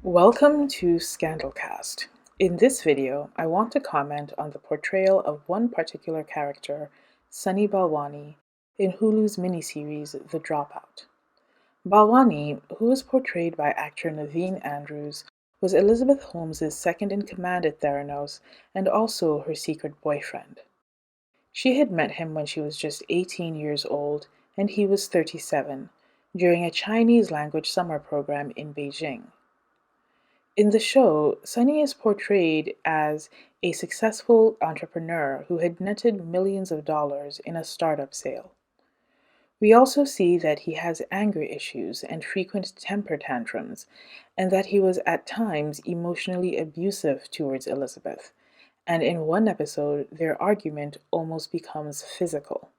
Welcome to Scandalcast. In this video, I want to comment on the portrayal of one particular character, Sunny Balwani, in Hulu's miniseries The Dropout. Balwani, who was portrayed by actor Naveen Andrews, was Elizabeth Holmes' second-in-command at Theranos and also her secret boyfriend. She had met him when she was just 18 years old and he was 37, during a Chinese language summer program in Beijing. In the show, Sunny is portrayed as a successful entrepreneur who had netted millions of dollars in a startup sale. We also see that he has anger issues and frequent temper tantrums, and that he was at times emotionally abusive towards Elizabeth, and in one episode, their argument almost becomes physical.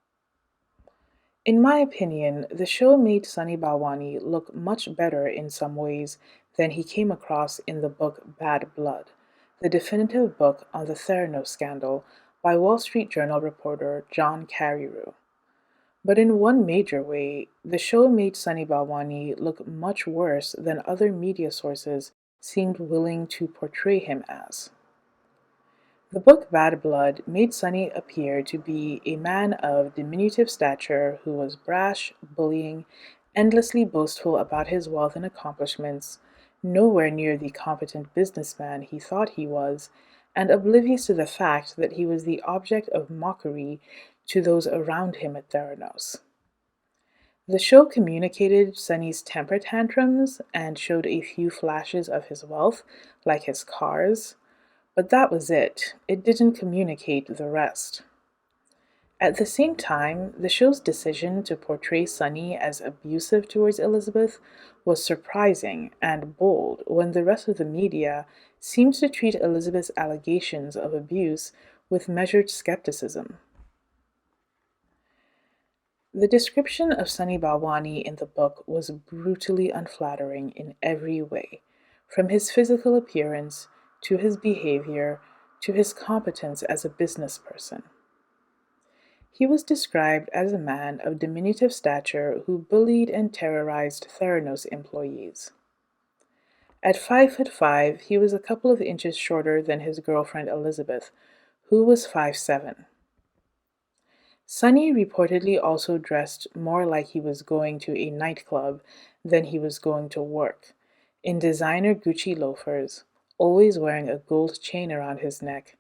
In my opinion, the show made Sunny Balwani look much better in some ways than he came across in the book Bad Blood, the definitive book on the Theranos scandal by Wall Street Journal reporter John Carreyrou. But in one major way, the show made Sunny Balwani look much worse than other media sources seemed willing to portray him as. The book Bad Blood made Sunny appear to be a man of diminutive stature who was brash, bullying, endlessly boastful about his wealth and accomplishments, nowhere near the competent businessman he thought he was, and oblivious to the fact that he was the object of mockery to those around him at Theranos. The show communicated Sunny's temper tantrums and showed a few flashes of his wealth, like his cars, but that was it. It didn't communicate the rest. At the same time, the show's decision to portray Sunny as abusive towards Elizabeth was surprising and bold when the rest of the media seemed to treat Elizabeth's allegations of abuse with measured skepticism. The description of Sunny Balwani in the book was brutally unflattering in every way, from his physical appearance to his behavior, to his competence as a business person. He was described as a man of diminutive stature who bullied and terrorized Theranos employees. At 5'5", he was a couple of inches shorter than his girlfriend Elizabeth, who was 5'7". Sunny reportedly also dressed more like he was going to a nightclub than he was going to work, in designer Gucci loafers, always wearing a gold chain around his neck,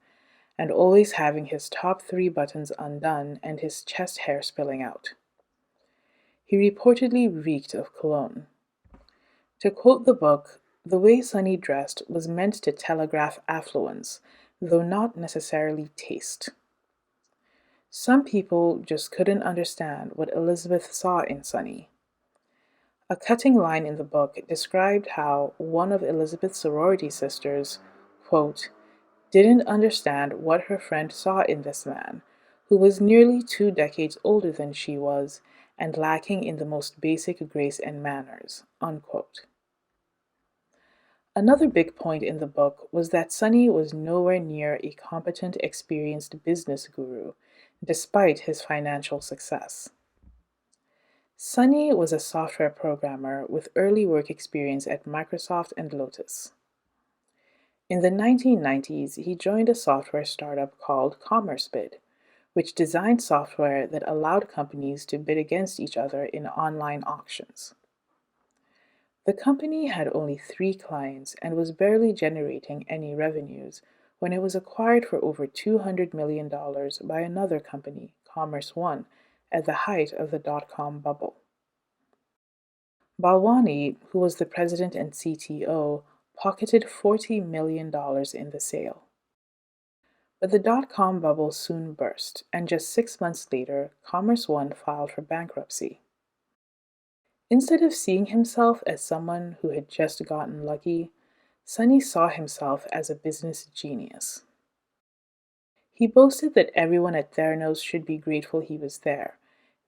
and always having his top 3 buttons undone and his chest hair spilling out. He reportedly reeked of cologne. To quote the book, the way Sunny dressed was meant to telegraph affluence, though not necessarily taste. Some people just couldn't understand what Elizabeth saw in Sunny. A cutting line in the book described how one of Elizabeth's sorority sisters, quote, didn't understand what her friend saw in this man, who was nearly 2 decades older than she was and lacking in the most basic grace and manners, unquote. Another big point in the book was that Sunny was nowhere near a competent, experienced business guru, despite his financial success. Sunny was a software programmer with early work experience at Microsoft and Lotus. In the 1990s, he joined a software startup called CommerceBid, which designed software that allowed companies to bid against each other in online auctions. The company had only 3 clients and was barely generating any revenues when it was acquired for over $200 million by another company, Commerce One, at the height of the dot-com bubble. Balwani, who was the president and CTO, pocketed $40 million in the sale. But the dot-com bubble soon burst, and just 6 months later, Commerce One filed for bankruptcy. Instead of seeing himself as someone who had just gotten lucky, Sunny saw himself as a business genius. He boasted that everyone at Theranos should be grateful he was there,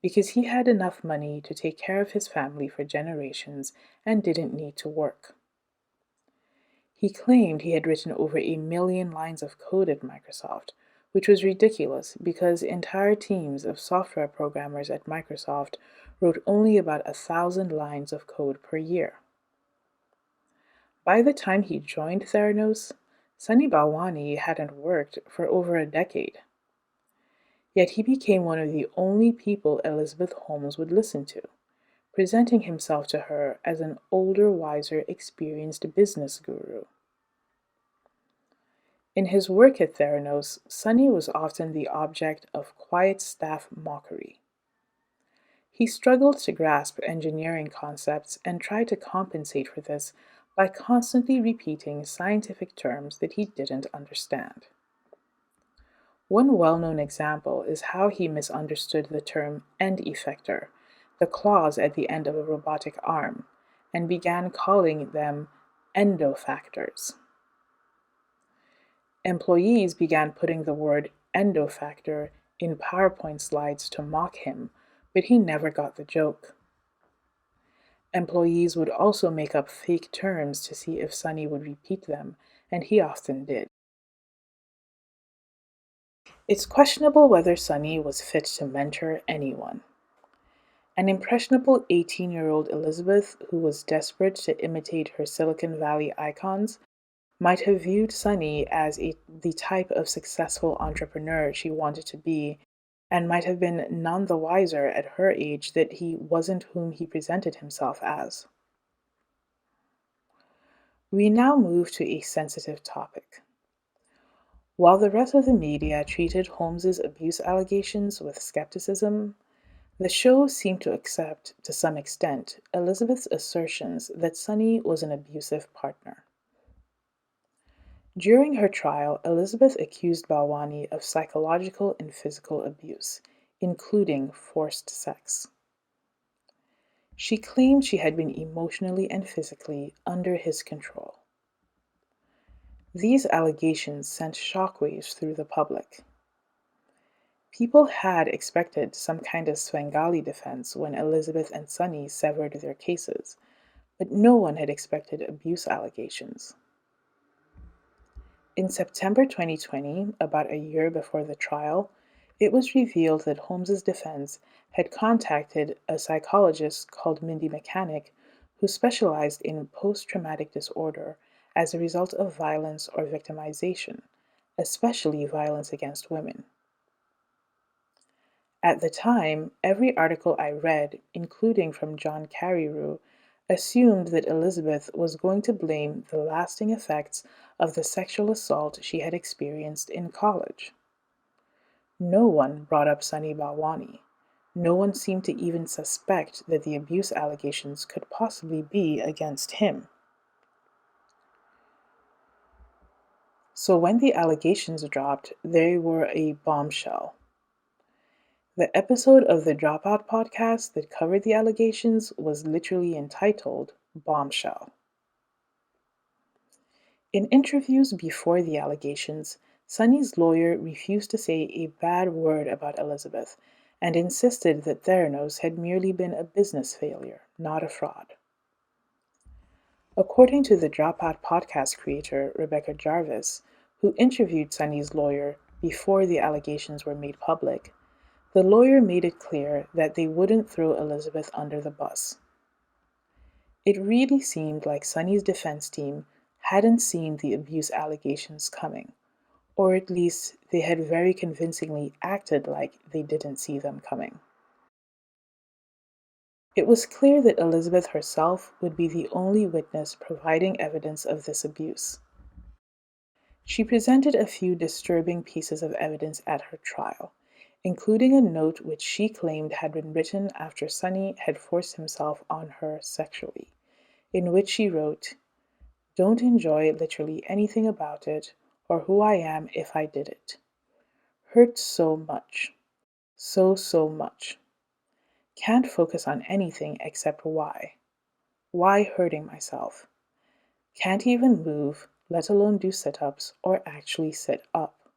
because he had enough money to take care of his family for generations and didn't need to work. He claimed he had written over 1 million lines of code at Microsoft, which was ridiculous because entire teams of software programmers at Microsoft wrote only about 1,000 lines of code per year. By the time he joined Theranos, Sunny Balwani hadn't worked for over a decade. Yet he became one of the only people Elizabeth Holmes would listen to, presenting himself to her as an older, wiser, experienced business guru. In his work at Theranos, Sunny was often the object of quiet staff mockery. He struggled to grasp engineering concepts and tried to compensate for this by constantly repeating scientific terms that he didn't understand. One well-known example is how he misunderstood the term end effector, the claws at the end of a robotic arm, and began calling them endofactors. Employees began putting the word endofactor in PowerPoint slides to mock him, but he never got the joke. Employees would also make up fake terms to see if Sunny would repeat them, and he often did. It's questionable whether Sunny was fit to mentor anyone. An impressionable 18-year-old Elizabeth, who was desperate to imitate her Silicon Valley icons, might have viewed Sunny as the type of successful entrepreneur she wanted to be, and might have been none the wiser at her age that he wasn't whom he presented himself as. We now move to a sensitive topic. While the rest of the media treated Holmes's abuse allegations with skepticism, the show seemed to accept, to some extent, Elizabeth's assertions that Sunny was an abusive partner. During her trial, Elizabeth accused Balwani of psychological and physical abuse, including forced sex. She claimed she had been emotionally and physically under his control. These allegations sent shockwaves through the public. People had expected some kind of Svengali defense when Elizabeth and Sunny severed their cases, but no one had expected abuse allegations. In September 2020, about a year before the trial, it was revealed that Holmes's defense had contacted a psychologist called Mindy Mechanic, who specialized in post-traumatic disorder as a result of violence or victimization, especially violence against women. At the time, every article I read, including from John Carreyrou, assumed that Elizabeth was going to blame the lasting effects of the sexual assault she had experienced in college. No one brought up Sunny Balwani. No one seemed to even suspect that the abuse allegations could possibly be against him. So when the allegations dropped, they were a bombshell. The episode of the Dropout podcast that covered the allegations was literally entitled Bombshell. In interviews before the allegations, Sunny's lawyer refused to say a bad word about Elizabeth and insisted that Theranos had merely been a business failure, not a fraud. According to the Dropout podcast creator Rebecca Jarvis, who interviewed Sunny's lawyer before the allegations were made public, the lawyer made it clear that they wouldn't throw Elizabeth under the bus. It really seemed like Sunny's defense team hadn't seen the abuse allegations coming, or at least they had very convincingly acted like they didn't see them coming. It was clear that Elizabeth herself would be the only witness providing evidence of this abuse. She presented a few disturbing pieces of evidence at her trial, including a note which she claimed had been written after Sunny had forced himself on her sexually, in which she wrote, "Don't enjoy literally anything about it, or who I am if I did it. Hurt so much. So much. Can't focus on anything except why. Why hurting myself? Can't even move, let alone do sit-ups or actually sit up.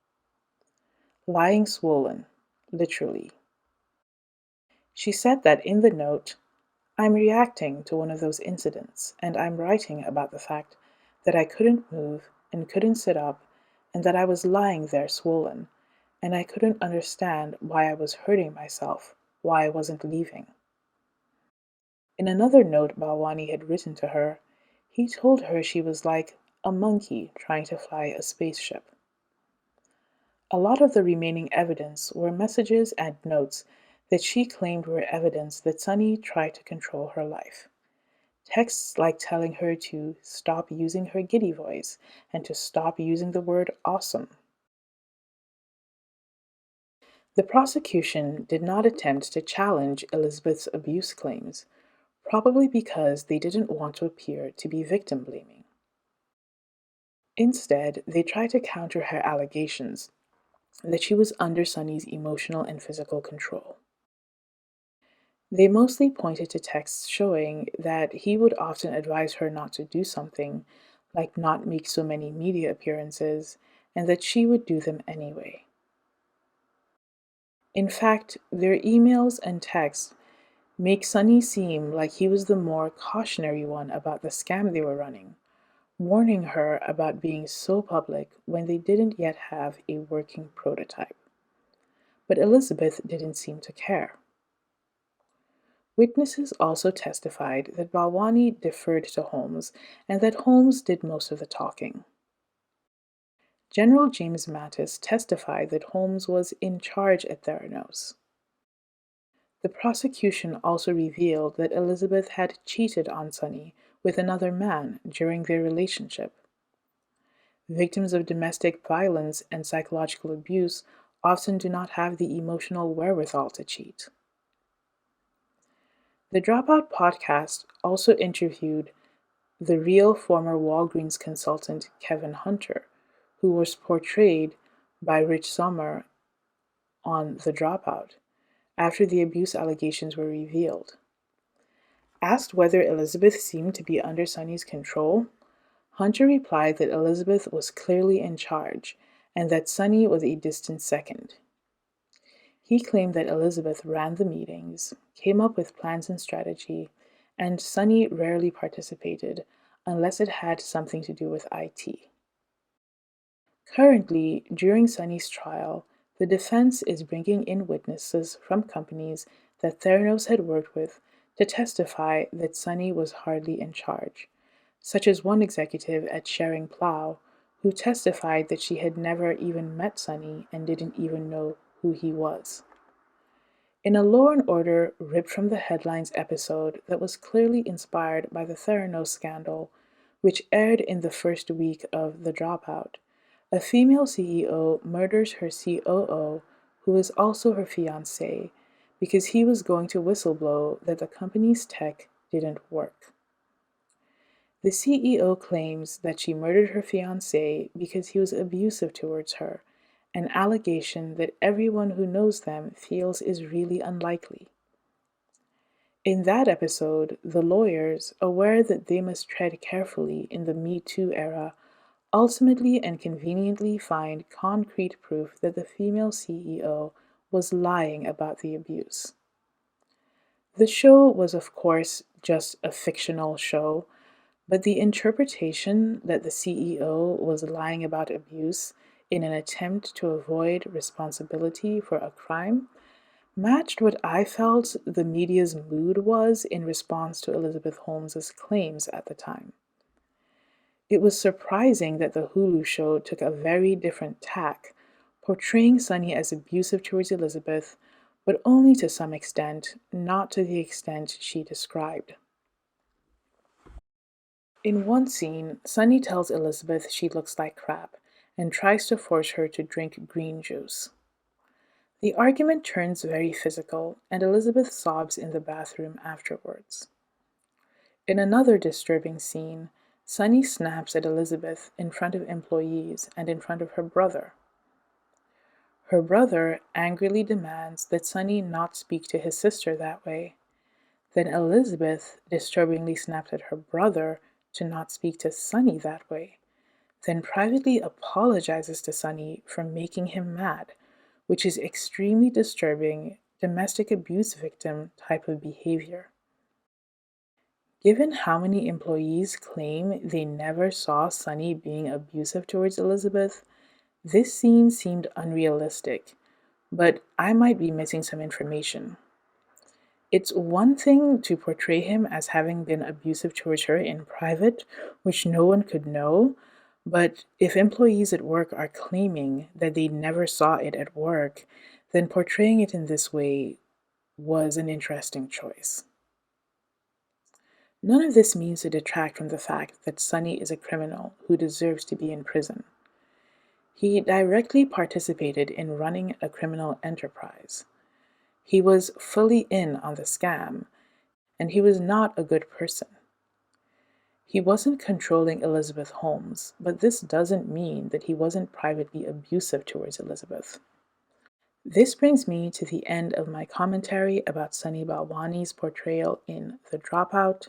Lying swollen, literally." She said that in the note, "I'm reacting to one of those incidents, and I'm writing about the fact that I couldn't move and couldn't sit up, and that I was lying there swollen, and I couldn't understand why I was hurting myself, why I wasn't leaving." In another note Balwani had written to her, He told her she was like a monkey trying to fly a spaceship. A lot of the remaining evidence were messages and notes that she claimed were evidence that Sunny tried to control her life. Texts like telling her to stop using her giddy voice and to stop using the word awesome. The prosecution did not attempt to challenge Elizabeth's abuse claims, probably because they didn't want to appear to be victim blaming. Instead, they tried to counter her allegations that she was under Sunny's emotional and physical control. They mostly pointed to texts showing that he would often advise her not to do something, like not make so many media appearances, and that she would do them anyway. In fact, their emails and texts make Sunny seem like he was the more cautionary one about the scam they were running, warning her about being so public when they didn't yet have a working prototype. But Elizabeth didn't seem to care. Witnesses also testified that Balwani deferred to Holmes and that Holmes did most of the talking. General James Mattis testified that Holmes was in charge at Theranos. The prosecution also revealed that Elizabeth had cheated on Sunny with another man during their relationship. Victims of domestic violence and psychological abuse often do not have the emotional wherewithal to cheat. The Dropout podcast also interviewed the real former Walgreens consultant Kevin Hunter, who was portrayed by Rich Sommer on The Dropout after the abuse allegations were revealed. Asked whether Elizabeth seemed to be under Sunny's control, Hunter replied that Elizabeth was clearly in charge and that Sunny was a distant second. He claimed that Elizabeth ran the meetings, came up with plans and strategy, and Sunny rarely participated unless it had something to do with IT. Currently, during Sunny's trial, the defense is bringing in witnesses from companies that Theranos had worked with to testify that Sunny was hardly in charge, such as one executive at Schering Plough who testified that she had never even met Sunny and didn't even know who he was. In a Law and Order ripped from the headlines episode that was clearly inspired by the Theranos scandal, which aired in the first week of The Dropout, a female CEO murders her COO, who is also her fiancé, because he was going to whistleblow that the company's tech didn't work. The CEO claims that she murdered her fiancé because he was abusive towards her, an allegation that everyone who knows them feels is really unlikely. In that episode, the lawyers, aware that they must tread carefully in the Me Too era, ultimately and conveniently find concrete proof that the female CEO was lying about the abuse. The show was, of course, just a fictional show, but the interpretation that the CEO was lying about abuse in an attempt to avoid responsibility for a crime matched what I felt the media's mood was in response to Elizabeth Holmes's claims at the time. It was surprising that the Hulu show took a very different tack, portraying Sunny as abusive towards Elizabeth, but only to some extent, not to the extent she described. In one scene, Sunny tells Elizabeth she looks like crap and tries to force her to drink green juice. The argument turns very physical, and Elizabeth sobs in the bathroom afterwards. In another disturbing scene, Sunny snaps at Elizabeth in front of employees and in front of her brother. Her brother angrily demands that Sunny not speak to his sister that way. Then Elizabeth disturbingly snapped at her brother to not speak to Sunny that way, then privately apologizes to Sunny for making him mad, which is extremely disturbing domestic abuse victim type of behavior. Given how many employees claim they never saw Sunny being abusive towards Elizabeth, this scene seemed unrealistic, but I might be missing some information. It's one thing to portray him as having been abusive towards her in private, which no one could know, but if employees at work are claiming that they never saw it at work, then portraying it in this way was an interesting choice. None of this means to detract from the fact that Sunny is a criminal who deserves to be in prison. He directly participated in running a criminal enterprise. He was fully in on the scam, and he was not a good person. He wasn't controlling Elizabeth Holmes, but this doesn't mean that he wasn't privately abusive towards Elizabeth. This brings me to the end of my commentary about Sunny Balwani's portrayal in The Dropout.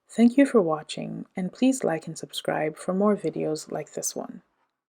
Thank you for watching, and please like and subscribe for more videos like this one.